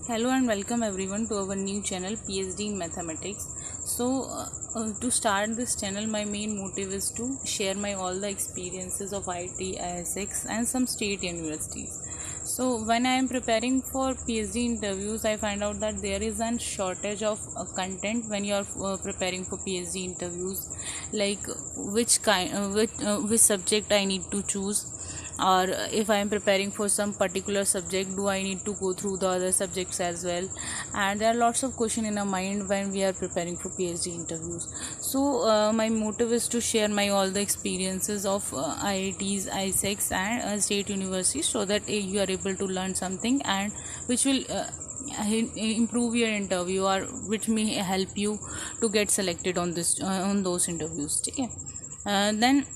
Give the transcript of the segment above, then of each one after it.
Hello and welcome everyone to our new channel PhD in Mathematics. To start this channel, my main motive is to share my all the experiences of IIT, ISX and some state universities. So when I am preparing for PhD interviews, I find out that there is a shortage of content when you are preparing for PhD interviews, like which subject I need to choose, or if I am preparing for some particular subject, do I need to go through the other subjects as well. And there are lots of questions in our mind when we are preparing for PhD interviews. My motive is to share my all the experiences of IITs, ISEX and state universities, so that you are able to learn something and which will improve your interview, or which may help you to get selected on this on those interviews. Okay. Then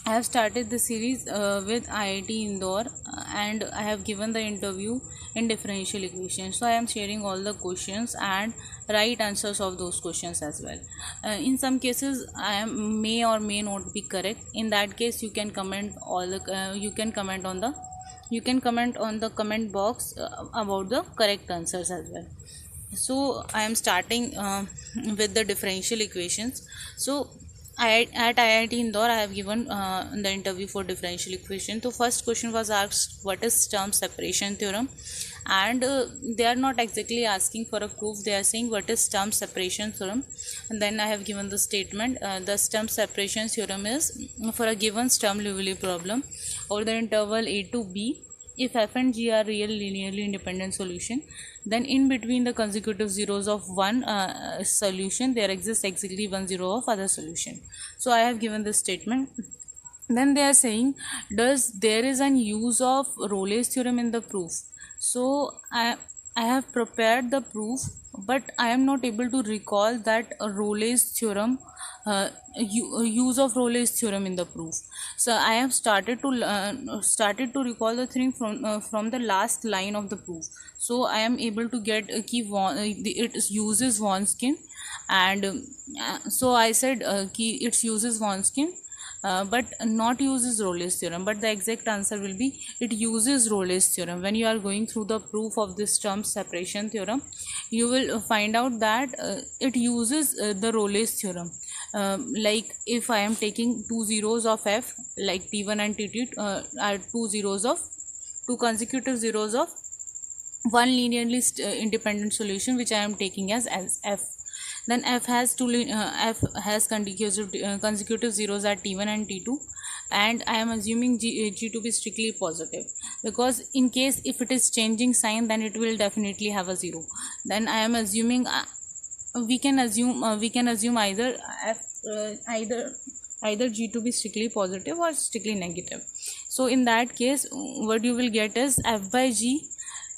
I have started the series with IIT Indore, and I have given the interview in differential equations. So I am sharing all the questions and right answers of those questions as well. In some cases, may or may not be correct. In that case, you can comment you can comment on the comment box about the correct answers as well. So I am starting with the differential equations. At IIT Indore, I have given the interview for differential equation. So first question was asked, what is term separation theorem? And they are not exactly asking for a proof. They are saying what is term separation theorem. And then I have given the statement. The term separation theorem is for a given Sturm-Liouville problem over the interval a to b. If f and g are real linearly independent solution, then in between the consecutive zeros of one solution, there exists exactly one zero of other solution. So I have given this statement. Then they are saying, does there is an use of Rolle's theorem in the proof? So I have prepared the proof, but I am not able to recall that Rolle's theorem, use of Rolle's theorem in the proof. So I have started to recall the thing from the last line of the proof. So I am able to get it uses Wronskian, and so I said it uses Wronskian. But not uses Rolle's theorem, but the exact answer will be it uses Rolle's theorem. When you are going through the proof of this term separation theorem, you will find out that it uses the Rolle's theorem. Like if I am taking two zeros of f, like t1 and t2 are two consecutive zeros of one linearly independent solution, which I am taking as f. Then f has consecutive zeros at t1 and t2, and I am assuming g to be strictly positive, because in case if it is changing sign, then it will definitely have a zero. Then I am assuming we can assume either g to be strictly positive or strictly negative. So in that case, what you will get is f by g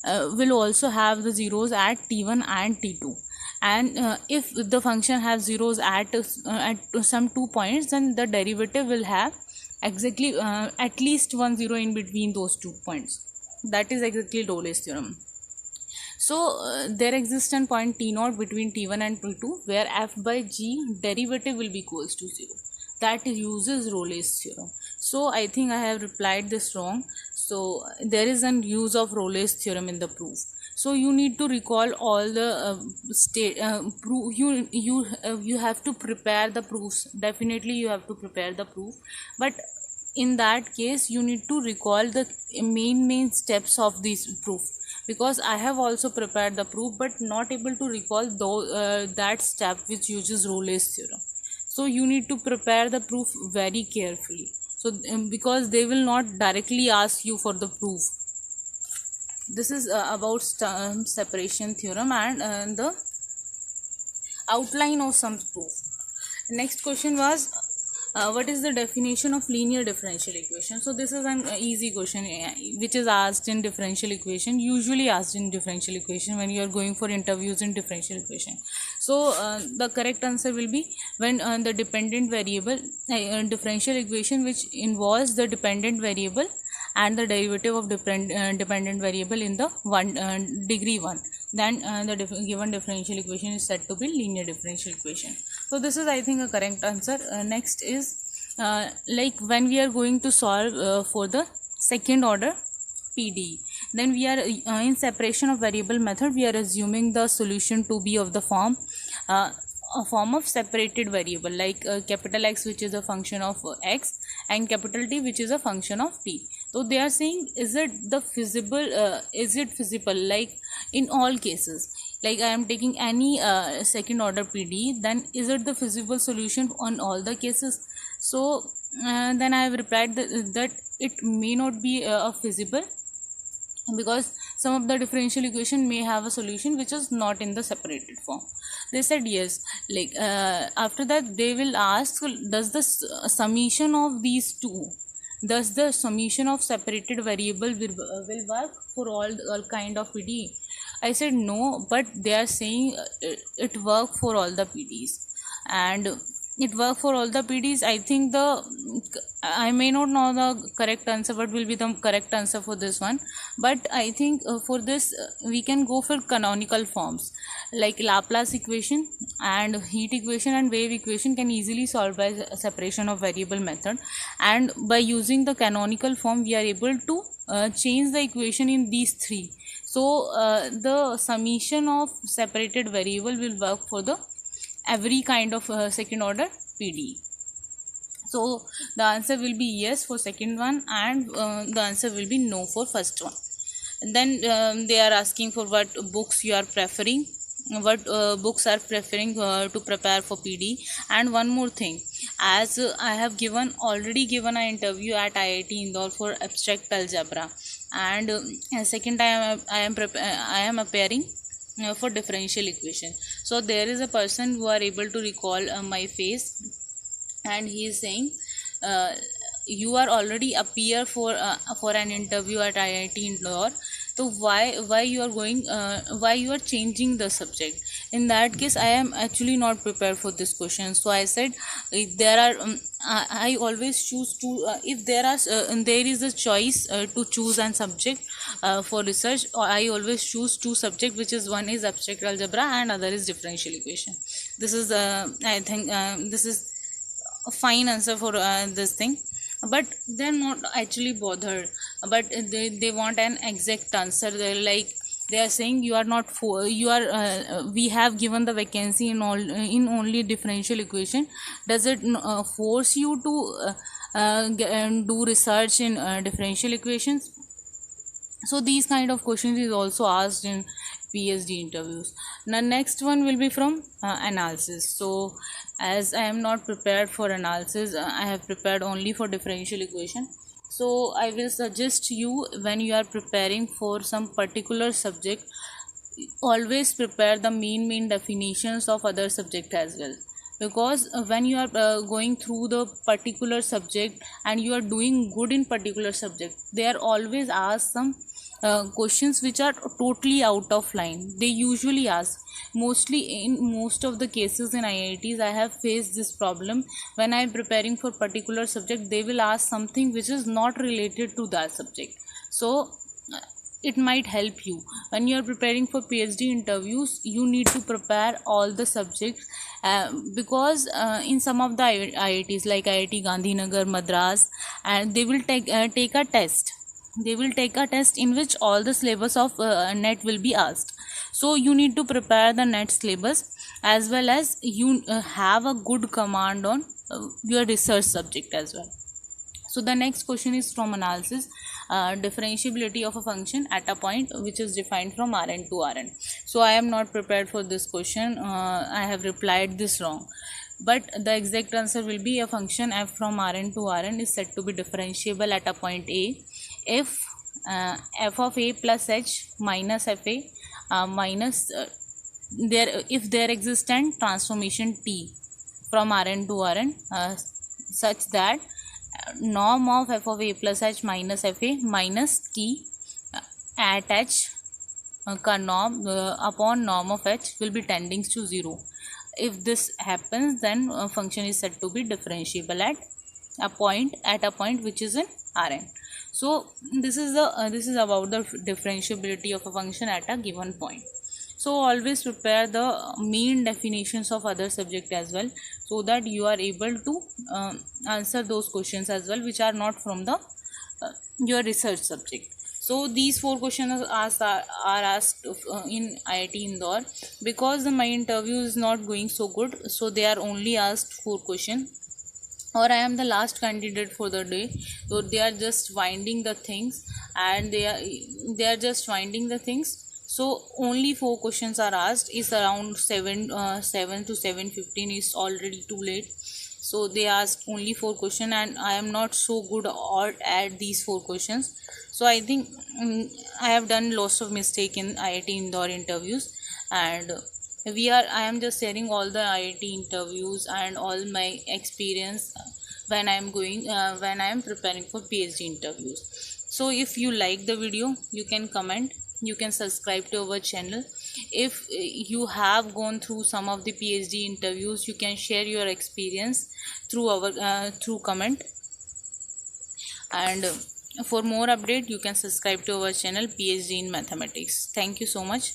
will also have the zeros at t1 and t2, and if the function has zeros at some 2 points, then the derivative will have exactly at least one zero in between those 2 points. That is exactly Rolle's theorem. So there exists a point t0 between t1 and t2 where f by g derivative will be equals to 0. That uses Rolle's theorem. So I think I have replied this wrong. So there is an use of Rolle's theorem in the proof. So you need to recall all the proof. You have to prepare the proofs. Definitely you have to prepare the proof, but in that case you need to recall the main steps of this proof, because I have also prepared the proof but not able to recall that step which uses Rolle's theorem. So you need to prepare the proof very carefully. So because they will not directly ask you for the proof. This is about term separation theorem and the outline of some proof. Next question was, what is the definition of linear differential equation? So this is an easy question which is asked in differential equation, usually asked in differential equation when you are going for interviews in differential equation. So the correct answer will be when the dependent variable differential equation which involves the dependent variable and the derivative of dependent variable in the degree 1, then the given differential equation is said to be linear differential equation. So this is, I think, a correct answer. Next is like when we are going to solve for the second order PDE, then we are in separation of variable method, we are assuming the solution to be of the form a form of separated variable, like capital X, which is a function of x, and capital T, which is a function of t. So they are saying, is it feasible, like in all cases, like I am taking any second order PD, then is it the feasible solution on all the cases? So then I have replied that it may not be feasible, because some of the differential equation may have a solution which is not in the separated form. They said yes. Like after that they will ask, does the summation of these two, does the summation of separated variable will work for all kind of PD? I said no, but they are saying it work for all the PDs, and it work for all the PDs. I think I may not know the correct answer, what will be the correct answer for this one, but I think for this we can go for canonical forms, like Laplace equation and heat equation and wave equation can easily solve by separation of variable method, and by using the canonical form we are able to change the equation in these three. So the summation of separated variable will work for the every kind of second order PD. So the answer will be yes for second one, and the answer will be no for first one. And then they are asking for what books you are preferring, what books are preferring to prepare for PD. And one more thing, as I have already given an interview at IIT Indore for abstract algebra, and second time I am appearing for differential equation. So there is a person who are able to recall my face, and he is saying, you are already appear for an interview at IIT Indore, so why you are going, why you are changing the subject? In that case I am actually not prepared for this question. So I said, if there are I always choose to if there is a choice to choose an subject for research, I always choose two subject, which is one is abstract algebra and other is differential equation. This is I think this is a fine answer for this thing, but they're not actually bothered, but they want an exact answer. They're like, they are saying you are not we have given the vacancy in only differential equation, does it force you to do research in differential equations? So these kind of questions is also asked in PhD interviews. Now next one will be from analysis. So as I am not prepared for analysis, I have prepared only for differential equation. So I will suggest you, when you are preparing for some particular subject, always prepare the main definitions of other subject as well, because when you are going through the particular subject and you are doing good in particular subject, they are always asked some questions which are totally out of line. They usually ask, mostly in most of the cases in IITs I have faced this problem. When I am preparing for particular subject, they will ask something which is not related to that subject. So it might help you when you are preparing for PhD interviews. You need to prepare all the subjects, because in some of the IITs like IIT Gandhinagar, Madras, and they will take a test. They will take a test in which all the syllabus of NET will be asked. So you need to prepare the NET syllabus, as well as you have a good command on your research subject as well. So the next question is from analysis, differentiability of a function at a point which is defined from Rn to Rn. So I am not prepared for this question. I have replied this wrong, but the exact answer will be a function f from Rn to Rn is said to be differentiable at a point A if f of a plus h minus fa minus if there exists an transformation t from Rn to Rn such that norm of f of a plus h minus fa minus t at h का norm upon norm of h will be tending to 0. If this happens, then function is said to be differentiable at a point which is in Rn. So this is about the differentiability of a function at a given point. So always prepare the main definitions of other subject as well, so that you are able to answer those questions as well which are not from the your research subject. So these four questions are asked in IIT Indore. Because my interview is not going so good, so they are only asked four questions, or I am the last candidate for the day. So they are just winding the things, and they are just winding the things. So only four questions are asked. Is around 7 to 7:15 is already too late. So they asked only four questions, and I am not so good or at these four questions. So I think I have done lots of mistake in IIT Indore interviews. And I am just sharing all the IIT interviews and all my experience when I am preparing for PhD interviews. So if you like the video, you can comment, you can subscribe to our channel. If you have gone through some of the PhD interviews, you can share your experience through our through comment. And for more update, you can subscribe to our channel PhD in Mathematics. Thank you so much.